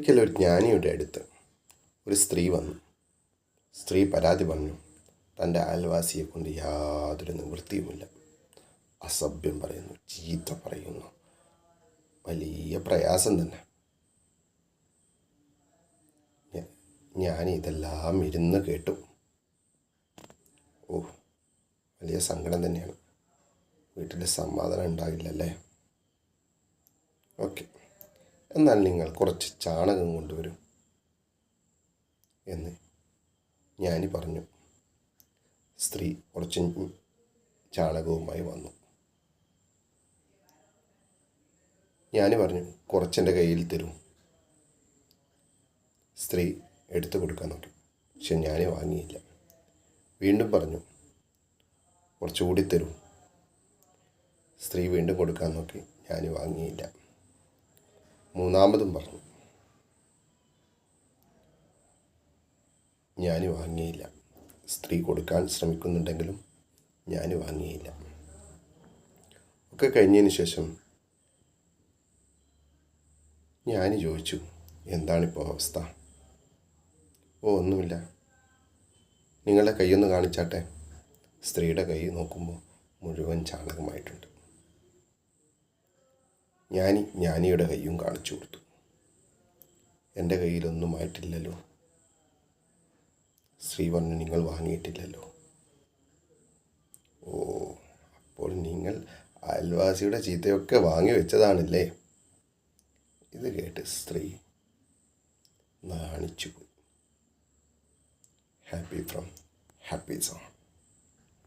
ഒരിക്കലൊരു ജ്ഞാനിയുടെ അടുത്ത് ഒരു സ്ത്രീ വന്നു. സ്ത്രീ പരാതി പറഞ്ഞു. തൻ്റെ അയൽവാസിയെ കൊണ്ട് യാതൊരു നിവൃത്തിയുമില്ല. അസഭ്യം പറയുന്നു, ചീത്ത പറയുന്നു, വലിയ പ്രയാസം തന്നെ. ഞാൻ ഇതെല്ലാം ഇരുന്ന് കേട്ടു. വലിയ സങ്കടം തന്നെയാണ്. വീട്ടിൽ സമാധാനം ഉണ്ടാകില്ലല്ലേ? ഓക്കെ, എന്നാൽ നിങ്ങൾ കുറച്ച് ചാണകം കൊണ്ടുവരും എന്ന് ജ്ഞാനി പറഞ്ഞു. സ്ത്രീ കുറച്ച് ചാണകവുമായി വന്നു. ജ്ഞാനി പറഞ്ഞു, കുറച്ചെൻ്റെ കയ്യിൽ തരും. സ്ത്രീ എടുത്തു കൊടുക്കാൻ നോക്കി, പക്ഷെ ജ്ഞാനി വാങ്ങിയില്ല. വീണ്ടും പറഞ്ഞു, കുറച്ചുകൂടി തരും. സ്ത്രീ വീണ്ടും കൊടുക്കാൻ നോക്കി, ജ്ഞാനി വാങ്ങിയില്ല. മൂന്നാമതും പറഞ്ഞു, ജ്ഞാനി വാങ്ങിയില്ല. സ്ത്രീ കൊടുക്കാൻ ശ്രമിക്കുന്നുണ്ടെങ്കിലും ജ്ഞാനി വാങ്ങിയില്ല. ഒക്കെ കഴിഞ്ഞതിന് ശേഷം ജ്ഞാനി ചോദിച്ചു, എന്താണിപ്പോൾ അവസ്ഥ? ഒന്നുമില്ല. നിങ്ങളുടെ കൈയൊന്ന് കാണിച്ചാട്ടെ. സ്ത്രീയുടെ കൈ നോക്കുമ്പോൾ മുഴുവൻ ചാണകമായിട്ടുണ്ട്. ജ്ഞാനിയുടെ കൈയും കാണിച്ചു കൊടുത്തു. എൻ്റെ കയ്യിലൊന്നുമായിട്ടില്ലല്ലോ. സ്ത്രീ പറഞ്ഞു, നിങ്ങൾ വാങ്ങിയിട്ടില്ലല്ലോ. അപ്പോൾ നിങ്ങൾ അയൽവാസിയുടെ ചീത്തയൊക്കെ വാങ്ങി വെച്ചതാണല്ലേ? ഇത് കേട്ട് സ്ത്രീ